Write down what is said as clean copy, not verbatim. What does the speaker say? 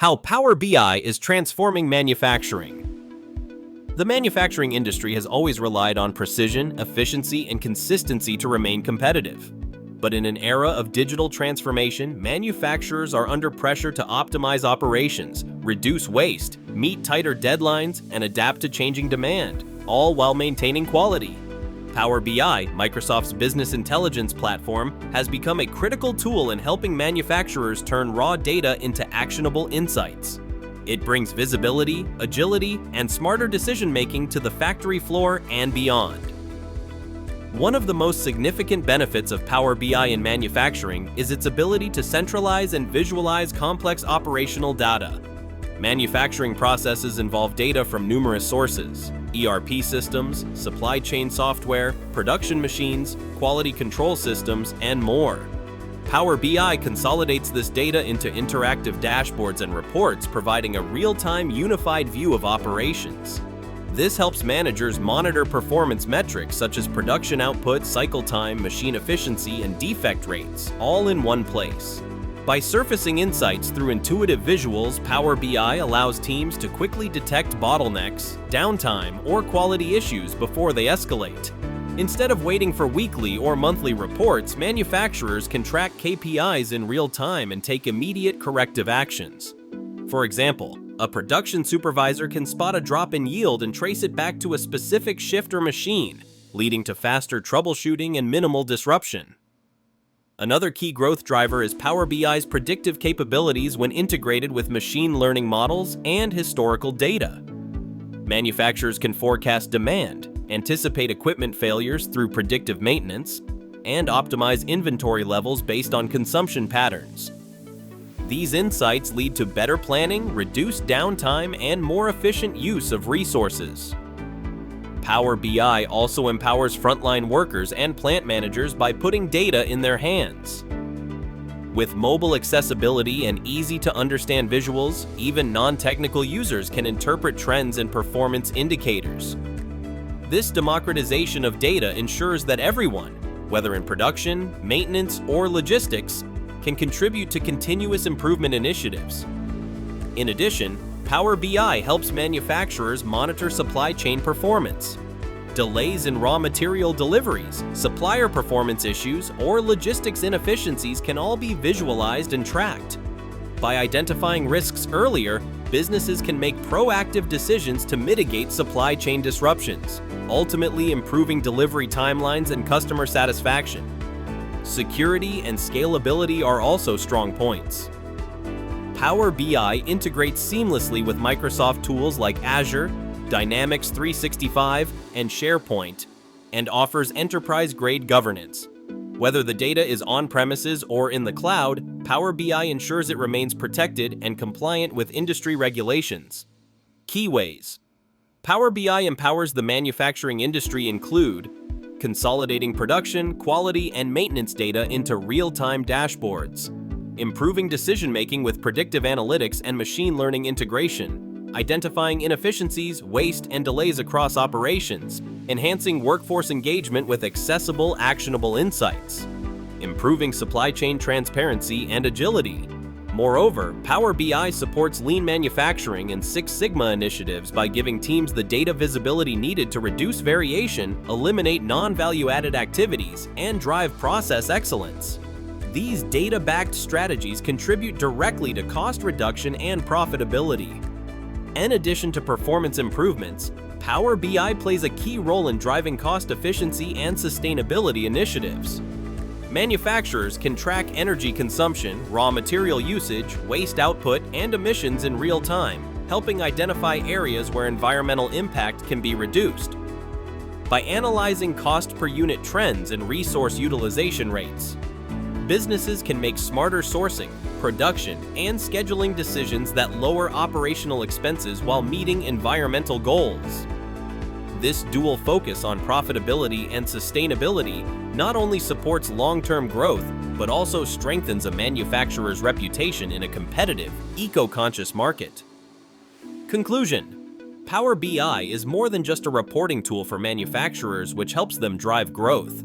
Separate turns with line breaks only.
How Power BI is transforming manufacturing. The manufacturing industry has always relied on precision, efficiency, and consistency to remain competitive. But in an era of digital transformation, manufacturers are under pressure to optimize operations, reduce waste, meet tighter deadlines, and adapt to changing demand, all while maintaining quality. Power BI, Microsoft's business intelligence platform, has become a critical tool in helping manufacturers turn raw data into actionable insights. It brings visibility, agility, and smarter decision-making to the factory floor and beyond. One of the most significant benefits of Power BI in manufacturing is its ability to centralize and visualize complex operational data. Manufacturing processes involve data from numerous sources: ERP systems, supply chain software, production machines, quality control systems, and more. Power BI consolidates this data into interactive dashboards and reports, providing a real-time unified view of operations. This helps managers monitor performance metrics such as production output, cycle time, machine efficiency, and defect rates, all in one place. By surfacing insights through intuitive visuals, Power BI allows teams to quickly detect bottlenecks, downtime, or quality issues before they escalate. Instead of waiting for weekly or monthly reports, manufacturers can track KPIs in real time and take immediate corrective actions. For example, a production supervisor can spot a drop in yield and trace it back to a specific shift or machine, leading to faster troubleshooting and minimal disruption. Another key growth driver is Power BI's predictive capabilities when integrated with machine learning models and historical data. Manufacturers can forecast demand, anticipate equipment failures through predictive maintenance, and optimize inventory levels based on consumption patterns. These insights lead to better planning, reduced downtime, and more efficient use of resources. Power BI also empowers frontline workers and plant managers by putting data in their hands. With mobile accessibility and easy-to-understand visuals, even non-technical users can interpret trends and performance indicators. This democratization of data ensures that everyone, whether in production, maintenance, or logistics, can contribute to continuous improvement initiatives. In addition, Power BI helps manufacturers monitor supply chain performance. Delays in raw material deliveries, supplier performance issues, or logistics inefficiencies can all be visualized and tracked. By identifying risks earlier, businesses can make proactive decisions to mitigate supply chain disruptions, ultimately improving delivery timelines and customer satisfaction. Security and scalability are also strong points. Power BI integrates seamlessly with Microsoft tools like Azure, Dynamics 365, and SharePoint, and offers enterprise-grade governance. Whether the data is on-premises or in the cloud, Power BI ensures it remains protected and compliant with industry regulations. Key ways Power BI empowers the manufacturing industry include consolidating production, quality, and maintenance data into real-time dashboards, improving decision-making with predictive analytics and machine learning integration, identifying inefficiencies, waste, and delays across operations, enhancing workforce engagement with accessible, actionable insights, improving supply chain transparency and agility. Moreover, Power BI supports lean manufacturing and Six Sigma initiatives by giving teams the data visibility needed to reduce variation, eliminate non-value-added activities, and drive process excellence. These data-backed strategies contribute directly to cost reduction and profitability. In addition to performance improvements, Power BI plays a key role in driving cost efficiency and sustainability initiatives. Manufacturers can track energy consumption, raw material usage, waste output, and emissions in real time, helping identify areas where environmental impact can be reduced. By analyzing cost per unit trends and resource utilization rates, businesses can make smarter sourcing, production, and scheduling decisions that lower operational expenses while meeting environmental goals. This dual focus on profitability and sustainability not only supports long-term growth, but also strengthens a manufacturer's reputation in a competitive, eco-conscious market. Conclusion: Power BI is more than just a reporting tool for manufacturers which helps them drive growth.